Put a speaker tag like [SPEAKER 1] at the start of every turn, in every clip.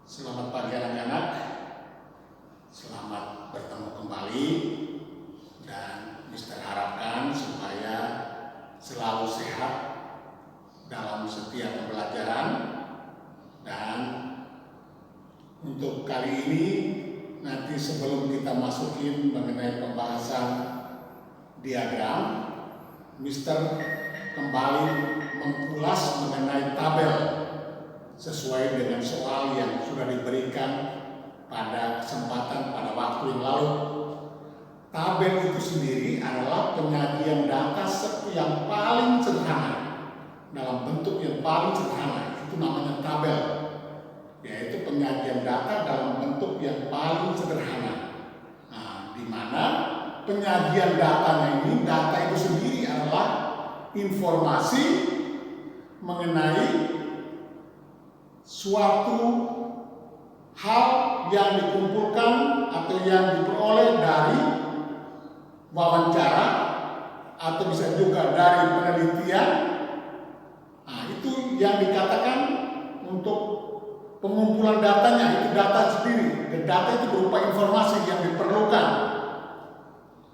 [SPEAKER 1] Selamat pagi anak-anak, selamat bertemu kembali dan Mister harapkan supaya selalu sehat dalam setiap pembelajaran. Dan untuk kali ini nanti sebelum kita masukin mengenai pembahasan diagram, Mister kembali mengulas mengenai tabel sesuai dengan soal yang sudah diberikan pada kesempatan pada waktu yang lalu. Tabel itu sendiri adalah penyajian data yang paling sederhana, dalam bentuk yang paling sederhana, itu namanya tabel, yaitu penyajian data dalam bentuk yang paling sederhana. Nah, di mana penyajian datanya ini, data itu sendiri adalah informasi mengenai suatu hal yang dikumpulkan atau yang diperoleh dari wawancara atau bisa juga dari penelitian. Nah, itu yang dikatakan untuk pengumpulan datanya, itu data sendiri. Dan data itu berupa informasi yang diperlukan.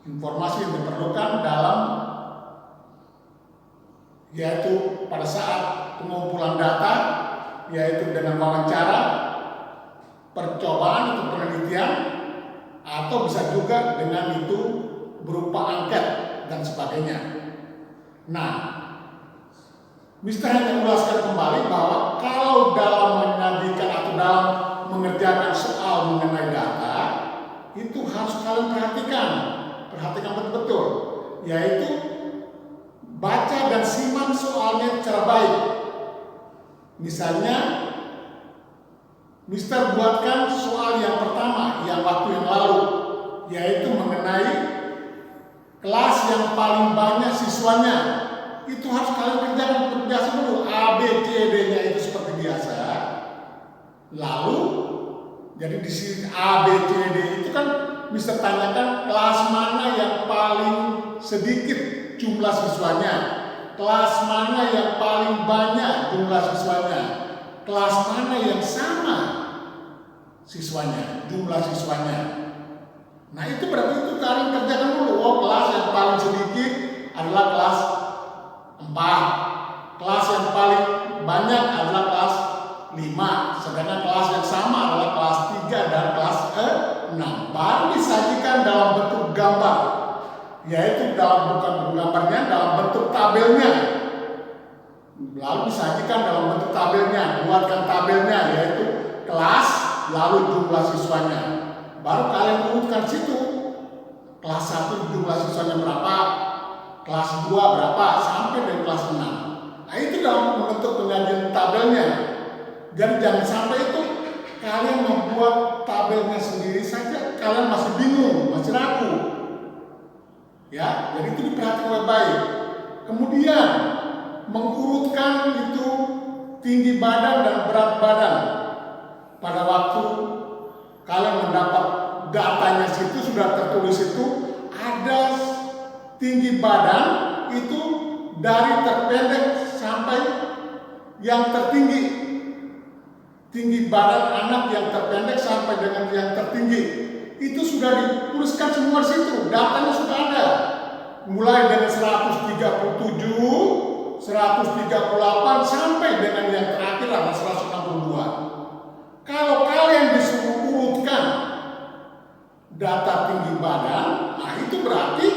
[SPEAKER 1] Informasi yang diperlukan dalam, yaitu pada saat pengumpulan data, yaitu dengan wawancara, percobaan atau penelitian, atau bisa juga dengan itu berupa angket dan sebagainya. Nah, Mister hanya menjelaskan kembali bahwa kalau dalam menyajikan atau dalam mengerjakan soal mengenai data, itu harus kalian perhatikan betul-betul, yaitu baca dan simak soalnya secara baik. Misalnya, Mister buatkan soal yang pertama yang waktu yang lalu, yaitu mengenai kelas yang paling banyak siswanya. Itu harus kalian kerjakan terbiasa dulu, A, B, C, D-nya itu seperti biasa. Lalu, jadi di sini A, B, C, D itu kan Mister tanyakan kelas mana yang paling sedikit jumlah siswanya. Kelas mana yang paling banyak jumlah siswanya? Kelas mana yang sama siswanya, jumlah siswanya? Nah, itu berarti itu kalian kerjakan dulu. Oh, kelas yang paling sedikit adalah kelas 4. Kelas yang paling banyak adalah kelas 5. Sedangkan kelas yang sama adalah kelas 3 dan kelas 6. Baru disajikan dalam bentuk gambar, yaitu dalam bukan gambarnya, dalam bentuk tabelnya. Lalu disajikan dalam bentuk tabelnya, buatkan tabelnya, yaitu kelas lalu jumlah siswanya. Baru kalian urutkan situ. Kelas 1 jumlah siswanya berapa, kelas 2 berapa, sampai dengan kelas 6. Nah, itu dalam bentuk penyajian tabelnya. Jadi jangan sampai itu kalian membuat tabelnya sendiri saja, kalian masih bingung, masih ragu. Ya, jadi itu diperhatikan baik. Kemudian mengurutkan itu tinggi badan dan berat badan. Pada waktu kalian mendapat datanya situ sudah tertulis itu ada tinggi badan itu dari terpendek sampai yang tertinggi. Tinggi badan anak yang terpendek sampai dengan yang tertinggi. Itu sudah dituliskan semua di situ, datanya sudah ada. Mulai dari 137, 138 sampai dengan yang terakhir adalah 162. Kalau kalian disuruh urutkan data tinggi badan, nah itu berarti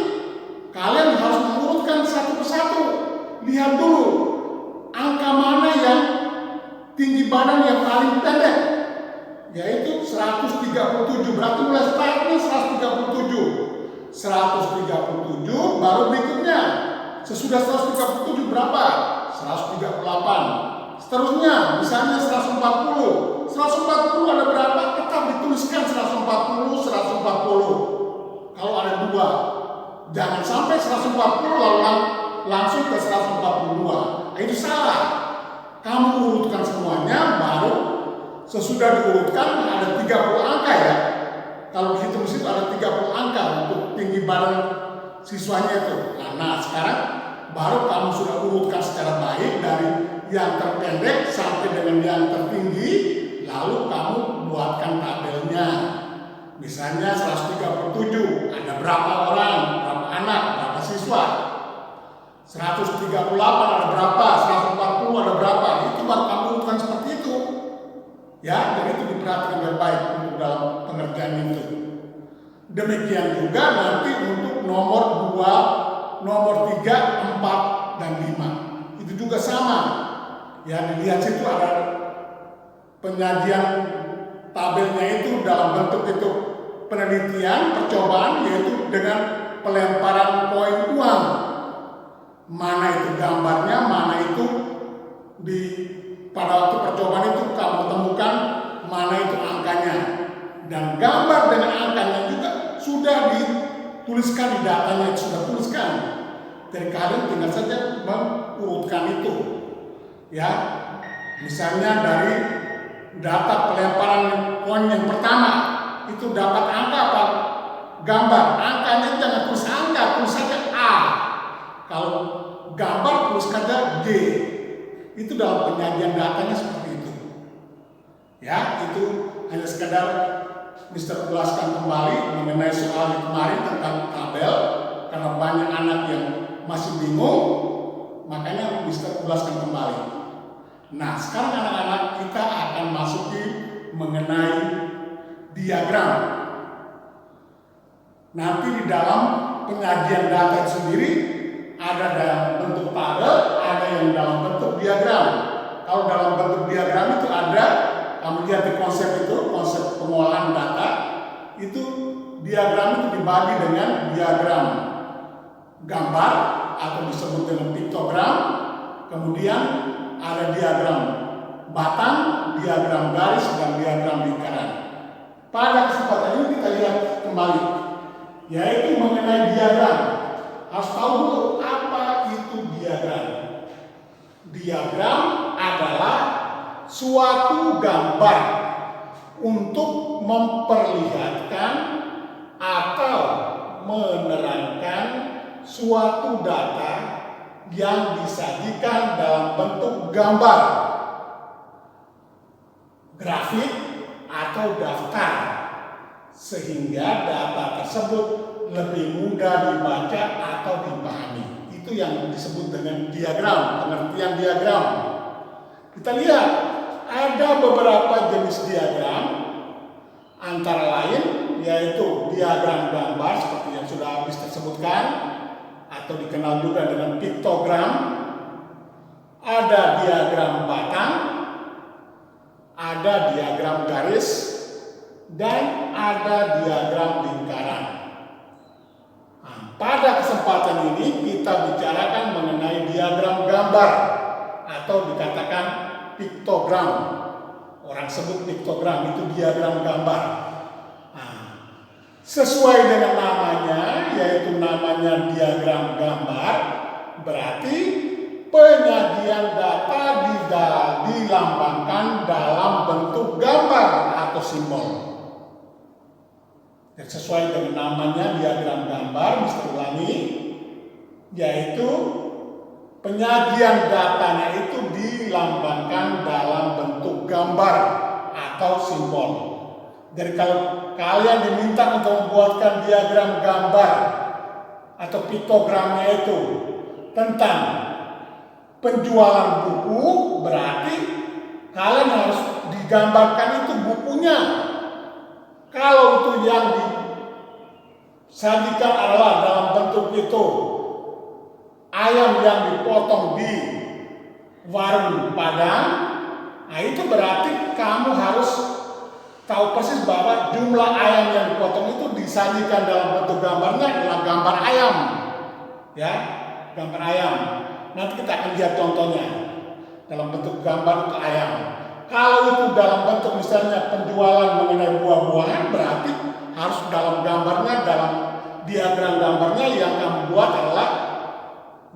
[SPEAKER 1] kalian harus mengurutkan satu persatu. Lihat dulu angka mana yang tinggi badan yang paling pendek, yaitu 137. Berarti mulai startnya 137 baru berikutnya. Sesudah 137 berapa? 138. Seterusnya misalnya 140 ada berapa? Tetap dituliskan 140. Kalau ada 2, jangan sampai 140 lalu langsung ke 142. Nah, itu salah. Kamu urutkan semuanya, baru sesudah diurutkan ada 30 angka ya. Kalau dihitung di situ ada 30 angka untuk tinggi badan siswanya itu. Nah, sekarang baru kamu sudah urutkan secara baik dari yang terpendek sampai dengan yang tertinggi, lalu kamu 138 ada berapa, 140 ada berapa, itu baru kamu urutkan seperti itu. Ya, dan itu diperhatikan dengan baik untuk dalam pengerjaan itu. Demikian juga nanti untuk nomor 2, nomor 3, 4, dan 5. Itu juga sama. Ya, dilihat situ ada penyajian tabelnya itu dalam bentuk itu penelitian, percobaan, yaitu dengan pelemparan koin uang. Mana itu gambarnya, mana itu pada waktu percobaan itu kamu temukan mana itu angkanya. Dan gambar dengan angkanya juga sudah dituliskan di datanya, sudah tuliskan. Jadi kalian tinggal saja mengurutkan itu. Ya, misalnya dari data pelemparan koin yang pertama itu dapat angka apa? Gambar. Angkanya jangan tulis angka, tulis saja A. Kalau gambar tulis saja G. Itu dalam penyajian datanya seperti itu. Ya, itu hanya sekedar Mister jelaskan kembali mengenai soal kemarin tentang tabel, karena banyak anak yang masih bingung, makanya Mister jelaskan kembali. Nah, sekarang anak-anak kita akan masuki mengenai diagram. Nanti di dalam penyajian data sendiri ada dalam bentuk tabel, ada yang dalam bentuk diagram. Kalau dalam bentuk diagram itu ada, kamu lihat di konsep itu, konsep pengolahan data, itu diagram itu dibagi dengan diagram gambar atau disebut dengan piktogram, kemudian ada diagram batang, diagram garis, dan diagram lingkaran. Pada kesempatan ini kita lihat kembali, yaitu mengenai diagram. Harus tahu dulu apa itu diagram. Diagram adalah suatu gambar untuk memperlihatkan atau menerangkan suatu data yang disajikan dalam bentuk gambar, grafik, atau daftar, sehingga data tersebut lebih mudah dibaca atau dipahami. Itu yang disebut dengan diagram, pengertian diagram. Kita lihat ada beberapa jenis diagram, antara lain yaitu diagram gambar seperti yang sudah habis tersebutkan, atau dikenal juga dengan piktogram. Ada diagram batang, ada diagram garis, dan ada diagram lingkaran. Nah, pada kesempatan ini kita bicarakan mengenai diagram gambar atau dikatakan piktogram. Orang sebut piktogram itu diagram gambar. Nah, sesuai dengan namanya, yaitu namanya diagram gambar, berarti penyajian data dilambangkan dalam bentuk gambar atau simbol. Dan sesuai dengan namanya diagram gambar, Mister ulangi, yaitu penyajian datanya itu dilambangkan dalam bentuk gambar atau simbol. Jadi kalau kalian diminta untuk membuatkan diagram gambar atau piktogramnya itu tentang penjualan buku, berarti kalian harus digambarkan itu bukunya. Kalau itu yang disajikan adalah dalam bentuk itu ayam yang dipotong di warung Padang, nah itu berarti kamu harus tahu persis bahwa jumlah ayam yang dipotong itu disajikan dalam bentuk gambarnya adalah gambar ayam. Ya, gambar ayam. Nanti kita akan lihat contohnya dalam bentuk gambar untuk ayam. Kalau itu dalam bentuk misalnya penjualan mengenai buah-buahan, berarti harus dalam gambarnya, dalam diagram gambarnya yang kamu buat adalah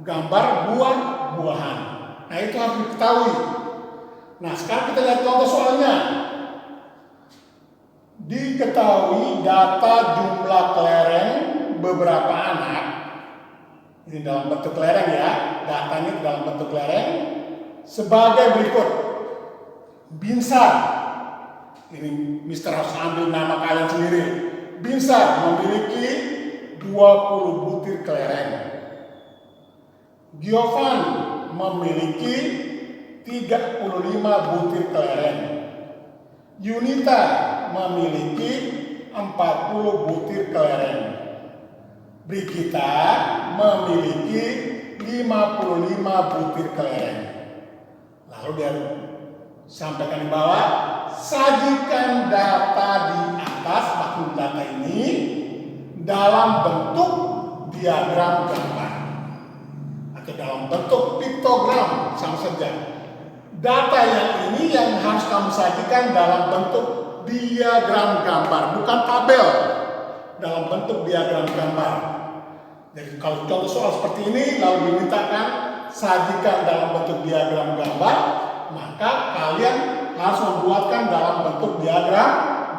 [SPEAKER 1] gambar buah-buahan. Nah, itu harus diketahui. Nah, sekarang kita lihat contoh soalnya. Diketahui data jumlah kelereng beberapa anak. Ini dalam bentuk kelereng ya, datanya dalam bentuk kelereng sebagai berikut. Binsar, ini Mister harus ambil nama kalian sendiri. Binsar memiliki 20 butir kelereng. Giovan memiliki 35 butir kelereng. Yunita memiliki 40 butir kelereng. Brigita memiliki 55 butir kelereng. Lalu dia sampaikan di bawah, sajikan data di atas maklum data ini dalam bentuk diagram gambar atau dalam bentuk piktogram, sama saja. Data yang ini yang harus kamu sajikan dalam bentuk diagram gambar, bukan tabel, dalam bentuk diagram gambar. Jadi kalau contoh soal seperti ini lalu dimintakan sajikan dalam bentuk diagram gambar, maka kalian harus membuatkan dalam bentuk diagram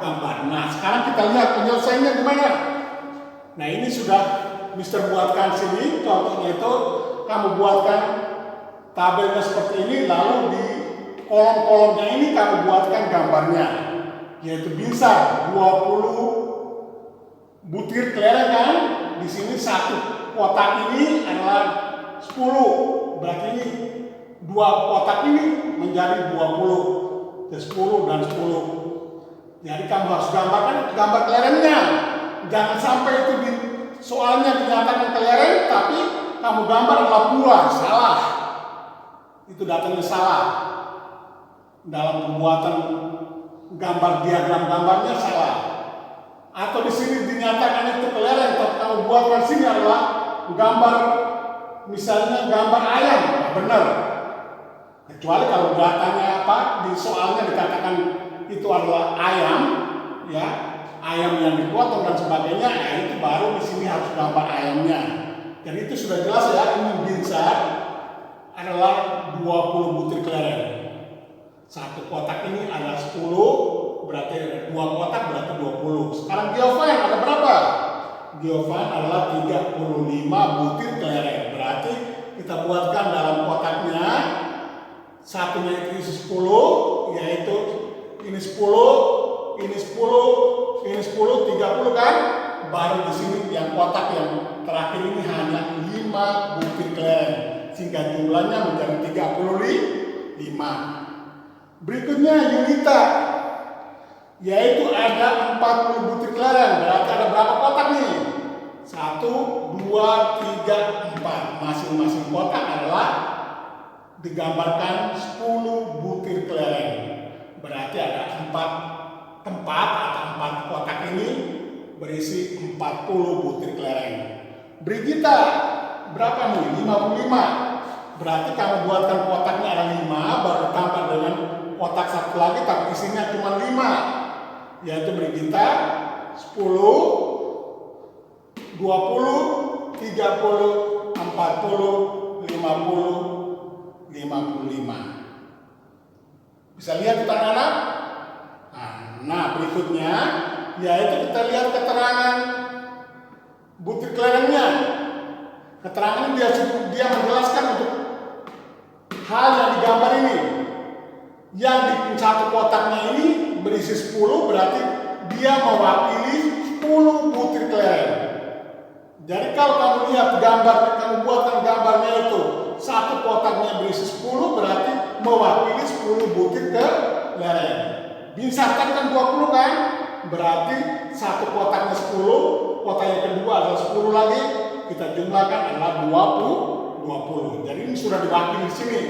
[SPEAKER 1] gambar. Nah, sekarang kita lihat penyelesaiannya gimana. Nah, ini sudah Mister buatkan sini, contohnya itu kamu buatkan tabelnya seperti ini, lalu di kolom-kolomnya ini kamu buatkan gambarnya, yaitu bisa 20 butir kelereng kan. Di sini satu kotak ini adalah 10, berarti ini dua kotak ini menjadi 20, 10 dan 10. Jadi kamu harus gambarkan gambar kelerengnya. Jangan sampai itu di soalnya dinyatakan kelereng, tapi kamu gambar adalah buah, salah. Itu datanya salah. Dalam pembuatan gambar diagram gambarnya salah. Atau di sini dinyatakan itu kelereng, tapi kamu buatkan sini adalah gambar, misalnya gambar ayam, benar. Kecuali kalau datanya di soalnya dikatakan itu adalah ayam, ya, ayam yang dipotong dan sebagainya, ya itu baru di sini harus gambar ayamnya. Jadi itu sudah jelas ya, ini bisa adalah 20 butir kelereng. Satu kotak ini adalah 10, berarti ada 2 kotak berarti 20. Sekarang Giovan ada berapa? Giovan adalah 35 butir kelereng. Berarti kita buatkan dalam kotaknya, satunya itu isi 10, yaitu ini 10, ini 10, ini 10, 30 kan? Baru di sini yang kotak yang terakhir ini hanya 5 butir kelereng, sehingga jumlahnya menjadi 35. Berikutnya Yunita, yaitu ada 40 butir kelereng. Berarti ada berapa kotak nih? 1, 2, 3, 4. Masing-masing kotak adalah digambarkan 10 butir kelereng. Berarti ada 4 tempat atau 4 kotak ini berisi 40 butir kelereng. Brigita berapa nih? 55. Berarti kamu buatkan kotaknya ada 5, baru tambah dengan kotak satu lagi tapi isinya cuma 5, yaitu Brigita 10, 20, 30, 40, 50, 55. Bisa lihat kita anak-anak? Nah, berikutnya yaitu kita lihat keterangan butir kelerengnya. Keterangan dia menjelaskan untuk hal yang digambar ini. Yang di satu kotaknya ini berisi 10, berarti dia mewakili 10 butir kelereng. Jadi kalau kamu lihat gambar, kamu buatkan gambarnya itu, satu kotaknya berisi 10, berarti mewakili 10 butir kelereng. Binsarkan kan 20 kan? Berarti satu kotaknya 10, kotak yang kedua adalah 10 lagi, kita jumlahkan adalah 20. Jadi ini sudah diwakili di sini.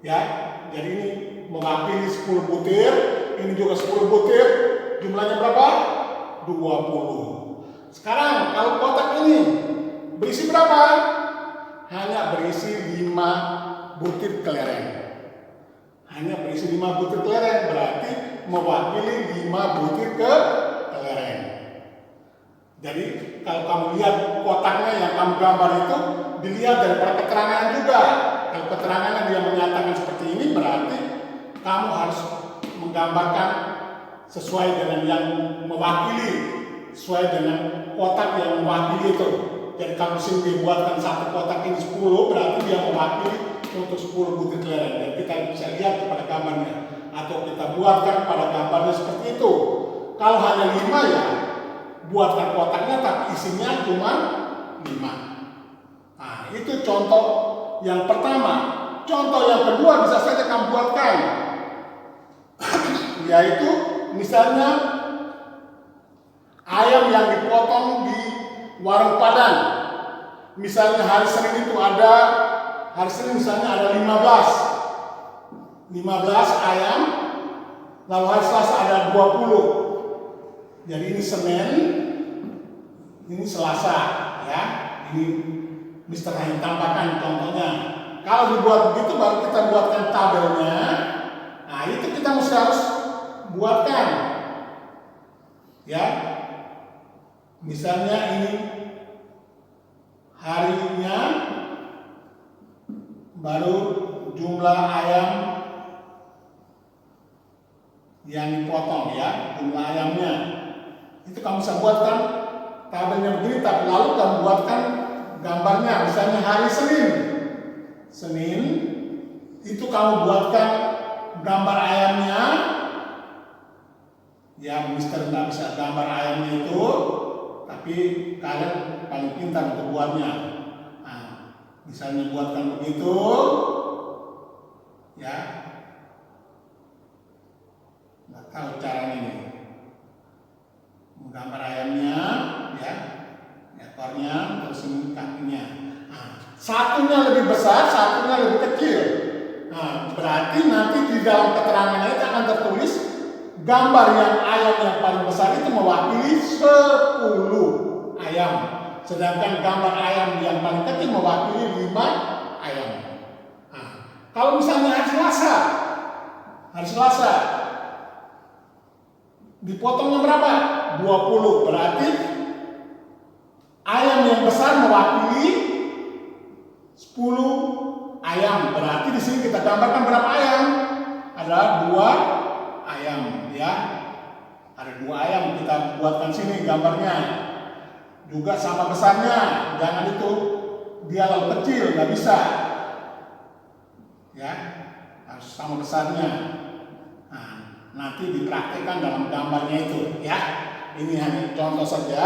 [SPEAKER 1] Ya, jadi ini mewakili 10 butir, ini juga 10 butir, jumlahnya berapa? 20. Sekarang kalau kotak ini berisi berapa? Hanya berisi 5 butir kelereng. Hanya berisi 5 butir kelereng, berarti mewakili 5 butir kelereng. Jadi kalau kamu lihat kotaknya yang kamu gambar itu, dilihat dari keterangan juga. Kalau keterangannya dia menyatakan seperti ini, berarti kamu harus menggambarkan sesuai dengan yang mewakili, sesuai dengan kotak yang mewakili itu. Jadi kalau sini dibuatkan satu kotak ini 10, berarti dia mewakili untuk 10 butir kelereng. Dan kita bisa lihat pada gambarnya, atau kita buatkan pada gambarnya seperti itu. Kalau hanya 5 ya, buatkan kotaknya tapi isinya cuma 5. Nah, itu contoh yang pertama. Contoh yang kedua bisa saja kamu buatkan, yaitu misalnya ayam yang dipotong di warung Padang. Misalnya hari Senin itu ada, hari Senin misalnya ada 15 ayam, lalu hari Selasa ada 20. Jadi ini Senin, ini Selasa, ya. Ini Mister hanya tambahkan contohnya. Kalau dibuat begitu baru kita buatkan tabelnya. Nah, itu kita harus buatkan, ya. Misalnya ini harinya, baru jumlah ayam yang dipotong, ya, jumlah ayamnya. Itu kamu bisa buatkan tabelnya begini, tapi lalu kamu buatkan gambarnya. Misalnya hari Senin itu kamu buatkan gambar ayamnya. Ya, Mister nggak bisa gambar ayamnya itu, tapi kalian paling pintar untuk buatnya. Nah, misalnya buatkan begitu, ya. Nggak tahu caranya ini. Menggambar ayamnya, ya, ekornya, terus ini kakinya. Nah, satunya lebih besar, satunya lebih kecil. Nah, berarti nanti di dalam keterangannya itu akan tertulis gambar yang ayam yang paling besar itu mewakili 10 ayam. Sedangkan gambar ayam yang paling kecil mewakili 5 ayam. Nah, kalau misalnya hari Selasa dipotongnya berapa? 20. Berarti ayam yang besar mewakili 10 ayam. Berarti di sini kita gambarkan berapa ayam? Ada 2 ayam, ya. Ada 2 ayam, kita buatkan sini gambarnya. Juga sama besarnya. Jangan itu dia lalu kecil, nggak bisa. Ya, harus sama besarnya. Nah, nanti dipraktekkan dalam gambarnya itu, ya. Ini hanya contoh saja,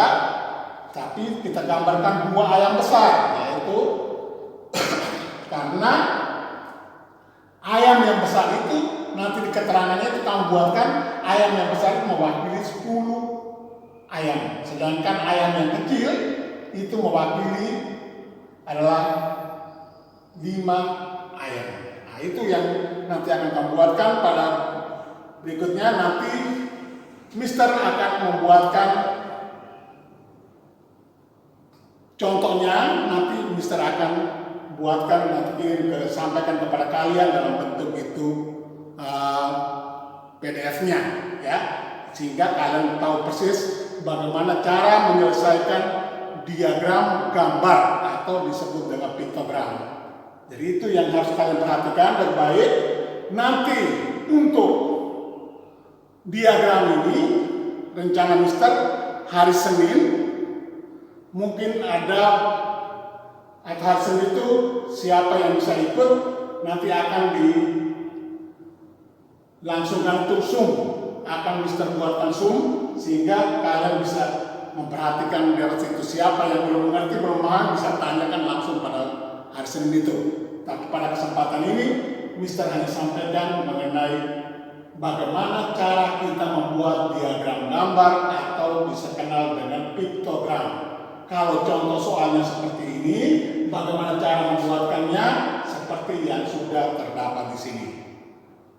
[SPEAKER 1] tapi kita gambarkan 2 ayam besar, yaitu karena ayam yang besar itu nanti di keterangannya itu kamu buatkan ayam yang besar itu mewakili 10 ayam, sedangkan ayam yang kecil itu mewakili adalah 5 ayam. Nah, itu yang nanti akan kamu buatkan pada berikutnya. Nanti Mister akan membuatkan contohnya, nanti Mister akan buatkan, nanti sampaikan kepada kalian dalam bentuk itu PDF-nya, ya, sehingga kalian tahu persis bagaimana cara menyelesaikan diagram gambar atau disebut dengan piktogram. Jadi itu yang harus kalian perhatikan baik-baik. Nanti untuk diagram ini rencana Mister hari Senin mungkin ada, atau hari Senin itu siapa yang bisa ikut nanti akan dilangsungkan untuk Zoom, akan Mister buatkan Zoom sehingga kalian bisa memperhatikan dari situ. Siapa yang belum mengerti, belum paham, bisa tanyakan langsung pada hari Senin itu. Tapi pada kesempatan ini Mister hanya sampaikan mengenai bagaimana cara kita membuat diagram gambar atau bisa kenal dengan piktogram. Kalau contoh soalnya seperti ini, bagaimana cara membuatkannya seperti yang sudah terdapat di sini.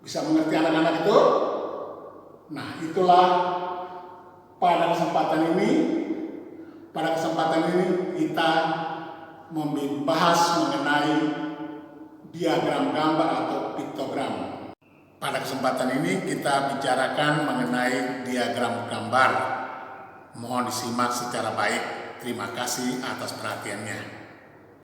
[SPEAKER 1] Bisa mengerti anak-anak itu? Nah, itulah pada kesempatan ini kita membahas mengenai diagram gambar atau piktogram. Pada kesempatan ini kita bicarakan mengenai diagram gambar. Mohon disimak secara baik. Terima kasih atas perhatiannya.